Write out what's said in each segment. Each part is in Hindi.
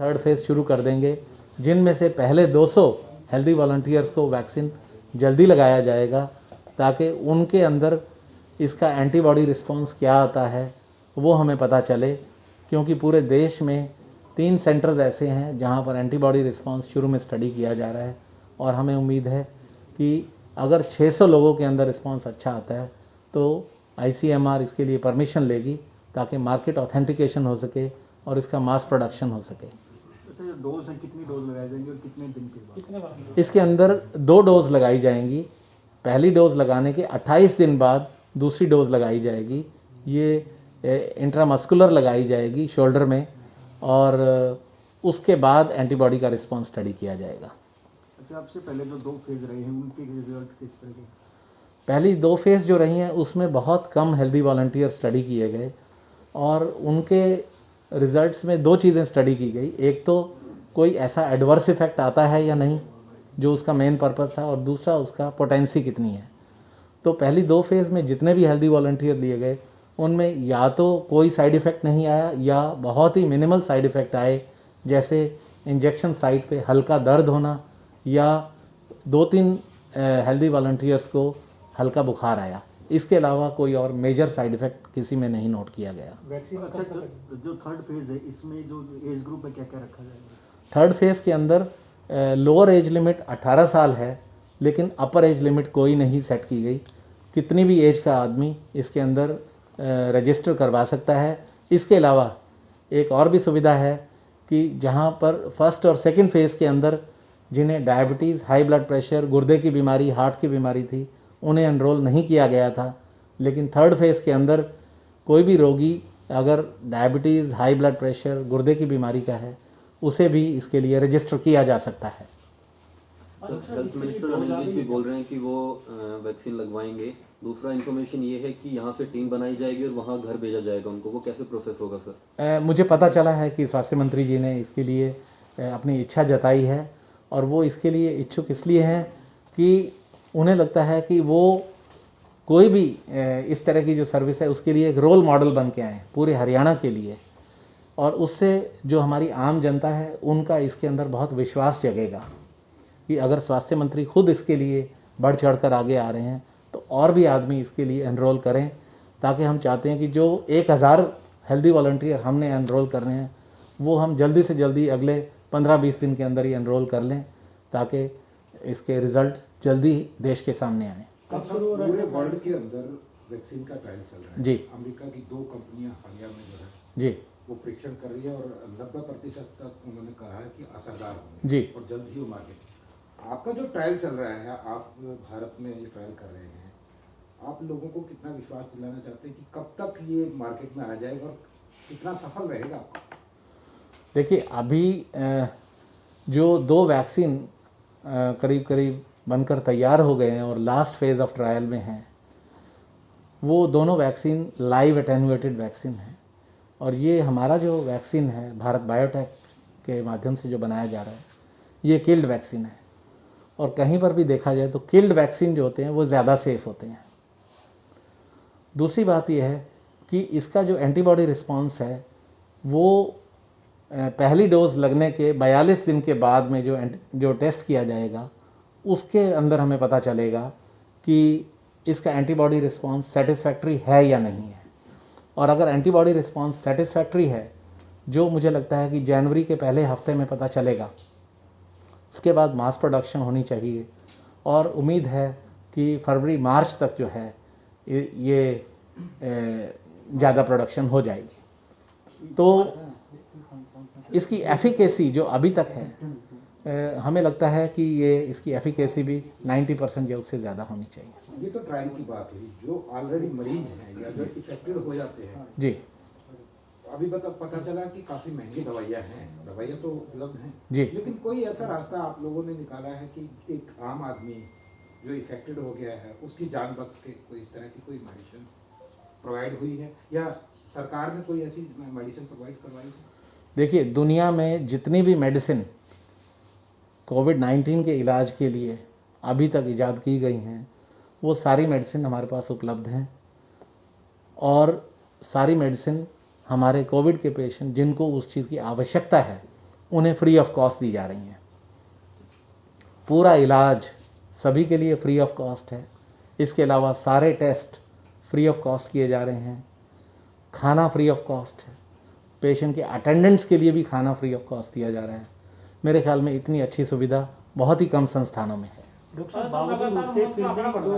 थर्ड फेज़ शुरू कर देंगे, जिनमें से पहले 200 हेल्दी वॉलंटियर्स को वैक्सीन जल्दी लगाया जाएगा, ताकि उनके अंदर इसका एंटीबॉडी रिस्पांस क्या आता है वो हमें पता चले। क्योंकि पूरे देश में 3 सेंटर्स ऐसे हैं जहां पर एंटीबॉडी रिस्पांस शुरू में स्टडी किया जा रहा है, और हमें उम्मीद है कि अगर 600 लोगों के अंदर रिस्पांस अच्छा आता है तो ICMR इसके लिए परमिशन लेगी, ताकि मार्केट ऑथेंटिकेशन हो सके और इसका मास प्रोडक्शन हो सके। जो डोज है, कितनी डोज लगाई जाएंगी और कितने दिन के बाद? इसके अंदर 2 डोज लगाई जाएंगी। पहली डोज लगाने के 28 दिन बाद दूसरी डोज लगाई जाएगी। ये इंट्रामस्कुलर लगाई जाएगी शोल्डर में, और उसके बाद एंटीबॉडी का रिस्पांस स्टडी किया जाएगा। अच्छा, आपसे पहले जो 2 फेज रहे हैं उनके रिजल्ट किस तरह के? पहली 2 फेज जो रही हैं उसमें बहुत कम हेल्दी वॉलंटियर स्टडी किए गए, और उनके रिजल्ट्स में 2 चीज़ें स्टडी की गई। एक तो कोई ऐसा एडवर्स इफेक्ट आता है या नहीं, जो उसका मेन पर्पस था, और दूसरा उसका पोटेंसी कितनी है। तो पहली 2 फेज़ में जितने भी हेल्दी वॉलंटियर लिए गए उनमें या तो कोई साइड इफ़ेक्ट नहीं आया या बहुत ही मिनिमल साइड इफ़ेक्ट आए, जैसे इंजेक्शन साइट पे हल्का दर्द होना, या 2-3 हेल्दी वॉलंटियर्स को हल्का बुखार आया। इसके अलावा कोई और मेजर साइड इफ़ेक्ट किसी में नहीं नोट किया गया। वैक्सीन अच्छा, जो थर्ड फेज है इसमें जो एज ग्रुप है क्या क्या रखा जाएगा? थर्ड फेज़ के अंदर लोअर एज लिमिट 18 साल है, लेकिन अपर एज लिमिट कोई नहीं सेट की गई। कितनी भी एज का आदमी इसके अंदर रजिस्टर करवा सकता है। इसके अलावा एक और भी सुविधा है कि जहां पर फर्स्ट और सेकंड फेज़ के अंदर जिन्हें डायबिटीज़, हाई ब्लड प्रेशर, गुर्दे की बीमारी, हार्ट की बीमारी थी, उन्हें एनरोल नहीं किया गया था, लेकिन थर्ड फेज़ के अंदर कोई भी रोगी अगर डायबिटीज़, हाई ब्लड प्रेशर, गुर्दे की बीमारी का है, उसे भी इसके लिए रजिस्टर किया जा सकता है। हेल्थ मिनिस्टर अनिल विज भी बोल रहे हैं कि वो वैक्सीन लगवाएंगे। दूसरा इन्फॉर्मेशन ये है कि यहाँ से टीम बनाई जाएगी और वहाँ घर भेजा जाएगा उनको। वो कैसे प्रोसेस होगा सर? मुझे पता चला है कि स्वास्थ्य मंत्री जी ने इसके लिए अपनी इच्छा जताई है, और वो इसके लिए इच्छुक इसलिए हैं कि उन्हें लगता है कि वो कोई भी इस तरह की जो सर्विस है उसके लिए एक रोल मॉडल बन के आए पूरे हरियाणा के लिए, और उससे जो हमारी आम जनता है उनका इसके अंदर बहुत विश्वास जगेगा कि अगर स्वास्थ्य मंत्री खुद इसके लिए बढ़ चढ़ कर आगे आ रहे हैं तो और भी आदमी इसके लिए एनरोल करें, ताकि हम चाहते हैं कि जो 1000 हेल्दी वॉलंटियर हमने एनरोल करने हैं वो हम जल्दी से जल्दी अगले 15-20 दिन के अंदर ही एनरोल कर लें, ताकि इसके रिजल्ट जल्दी देश के सामने आए। पूरे वर्ल्ड के अंदर वैक्सीन का ट्रायल चल रहा है जी। अमेरिका की 2 कंपनियां हालिया में जो है जी वो परीक्षण कर रही है और 90% तक उन्होंने कहा है कि असरदार होंगे जी। और जल्द ही वो मार्केट। आपका जो ट्रायल चल रहा है, आप भारत में ये ट्रायल कर रहे हैं, आप लोगों को कितना विश्वास दिलाना चाहते हैं कि कब तक ये मार्केट में आ जाएगा और कितना सफल रहेगा आपका? देखिए, अभी जो 2 वैक्सीन करीब करीब बनकर तैयार हो गए हैं और लास्ट फेज़ ऑफ ट्रायल में हैं, वो दोनों वैक्सीन लाइव एटेन्यूएटेड वैक्सीन हैं, और ये हमारा जो वैक्सीन है भारत बायोटेक के माध्यम से जो बनाया जा रहा है, ये किल्ड वैक्सीन है। और कहीं पर भी देखा जाए तो किल्ड वैक्सीन जो होते हैं वो ज़्यादा सेफ होते हैं। दूसरी बात यह है कि इसका जो एंटीबॉडी रिस्पांस है वो पहली डोज लगने के 42 दिन के बाद में जो टेस्ट किया जाएगा उसके अंदर हमें पता चलेगा कि इसका एंटीबॉडी रिस्पांस सेटिस्फैक्ट्री है या नहीं है। और अगर एंटीबॉडी रिस्पांस सेटिस्फैक्ट्री है, जो मुझे लगता है कि जनवरी के पहले हफ्ते में पता चलेगा, उसके बाद मास प्रोडक्शन होनी चाहिए, और उम्मीद है कि फरवरी-मार्च तक जो है ये ज़्यादा प्रोडक्शन हो जाएगी। तो इसकी एफिकेसी जो अभी तक है, हमें लगता है कि ये इसकी एफिकेसी भी 90% या उससे ज़्यादा होनी चाहिए। ये तो ट्रायल की बात हुई, जो ऑलरेडी मरीज हैं या जो इफेक्टेड हो जाते हैं जी, अभी पता चला कि काफी महंगी दवाइयाँ हैं, दवाइयाँ तो उपलब्ध हैं जी। लेकिन कोई ऐसा रास्ता आप लोगों ने निकाला है कि एक आम आदमी जो इफेक्टेड हो गया है उसकी जान बच के कोई इस तरह की कोई मेडिसिन प्रोवाइड हुई है, या सरकार ने कोई ऐसी मेडिसिन प्रोवाइड करवाई है? देखिए, दुनिया में जितनी भी मेडिसिन कोविड-19 के इलाज के लिए अभी तक इजाद की गई हैं, वो सारी मेडिसिन हमारे पास उपलब्ध हैं, और सारी मेडिसिन हमारे कोविड के पेशेंट जिनको उस चीज़ की आवश्यकता है उन्हें फ्री ऑफ कॉस्ट दी जा रही हैं। पूरा इलाज सभी के लिए फ्री ऑफ कॉस्ट है। इसके अलावा सारे टेस्ट फ्री ऑफ कॉस्ट किए जा रहे हैं। खाना फ्री ऑफ कॉस्ट है। पेशेंट के अटेंडेंट्स के लिए भी खाना फ्री ऑफ कॉस्ट दिया जा रहा है। मेरे ख्याल में इतनी अच्छी सुविधा बहुत ही कम संस्थानों में है। डॉक्टर साहब, बावजूद उसके फिर भी जो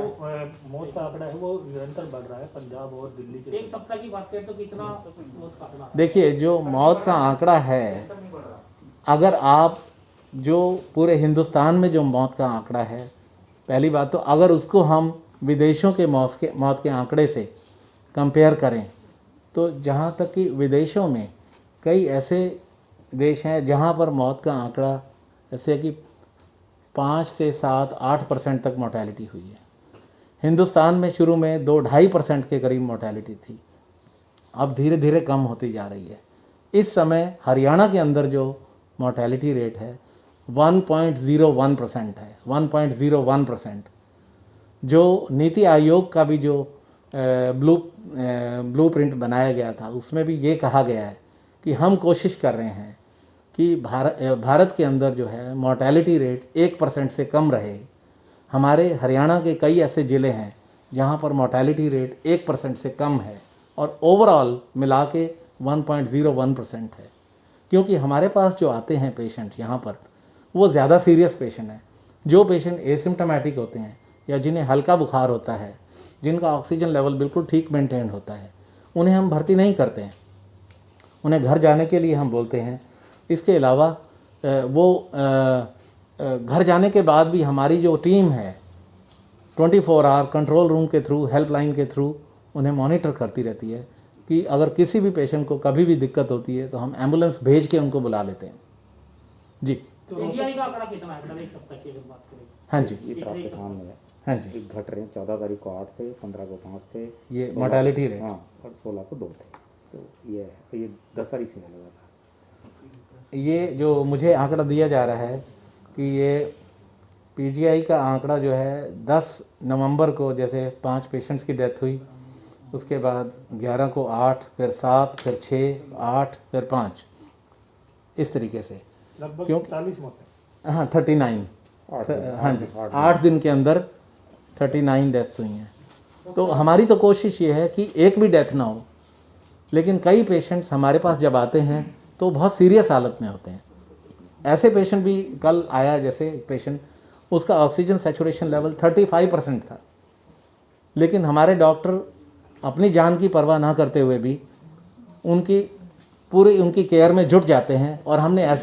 मौत का आंकड़ा है वो निरंतर बढ़ रहा है पंजाब और दिल्ली के। एक सप्ताह की बात करें तो कितना मौत का आंकड़ा? देखिए, जो मौत का आंकड़ा है, अगर आप जो पूरे हिंदुस्तान में जो मौत का आंकड़ा है, पहली बात तो अगर उसको हम विदेशों के मौत के आंकड़े से कंपेयर करें तो जहाँ तक कि विदेशों में कई ऐसे देश हैं जहाँ पर मौत का आंकड़ा जैसे कि 5 से 7-8% तक मोर्टेलिटी हुई है। हिंदुस्तान में शुरू में 2-2.5% के करीब मोर्टेलिटी थी, अब धीरे धीरे कम होती जा रही है। इस समय हरियाणा के अंदर जो मोर्टेलिटी रेट है 1.01% है, 1.01%। जो नीति आयोग का भी जो ब्लू प्रिंट बनाया गया था उसमें भी ये कहा गया है कि हम कोशिश कर रहे हैं कि भारत के अंदर जो है मोर्टेलिटी रेट 1% से कम रहे। हमारे हरियाणा के कई ऐसे ज़िले हैं जहाँ पर मोर्टेलिटी रेट 1% से कम है और ओवरऑल मिला के 1.01% है। क्योंकि हमारे पास जो आते हैं पेशेंट यहाँ पर वो ज़्यादा सीरियस पेशेंट हैं। जो पेशेंट एसिम्टोमेटिक होते हैं या जिन्हें हल्का बुखार होता है, जिनका ऑक्सीजन लेवल बिल्कुल ठीक मेंटेन होता है, उन्हें हम भर्ती नहीं करते हैं, उन्हें घर जाने के लिए हम बोलते हैं। इसके अलावा वो घर जाने के बाद भी हमारी जो टीम है 24 आवर कंट्रोल रूम के थ्रू, हेल्पलाइन के थ्रू उन्हें मॉनिटर करती रहती है कि अगर किसी भी पेशेंट को कभी भी दिक्कत होती है तो हम एम्बुलेंस भेज के उनको बुला लेते हैं। जी एजीआई का आंकड़ा कितना है? मतलब एक सप्ताह की अगर बात करें। हाँ जी, इस आपके सामने है। हाँ जी, एक घट रहे हैं, 14 तारीख को 8 थे, 15 को 5 थे, ये 16 मोर्टेलिटी रेट। हाँ, और 16 को 2 थे। तो ये 10 तारीख से लगा था। ये जो मुझे आंकड़ा दिया जा रहा है कि ये पीजीआई का आंकड़ा जो है 10 नवंबर को जैसे 5 पेशेंट्स की डेथ हुई, उसके बाद 11 को 8, फिर 7, फिर 6, 8, फिर 5, इस तरीके से लगभग क्यों? 40 मौतें। हाँ 39, हाँ जी, 8 दिन के अंदर 39 डेथ्स हुई हैं। तो हमारी तो कोशिश ये है कि एक भी डेथ ना हो, लेकिन कई पेशेंट्स हमारे पास जब आते हैं तो बहुत सीरियस हालत में होते हैं। ऐसे पेशेंट भी कल आया, जैसे पेशेंट उसका ऑक्सीजन सैचुरेशन लेवल 35% था, लेकिन हमारे डॉक्टर अपनी जान की परवाह ना करते हुए भी उनकी केयर में जुट जाते हैं और हमने ऐसे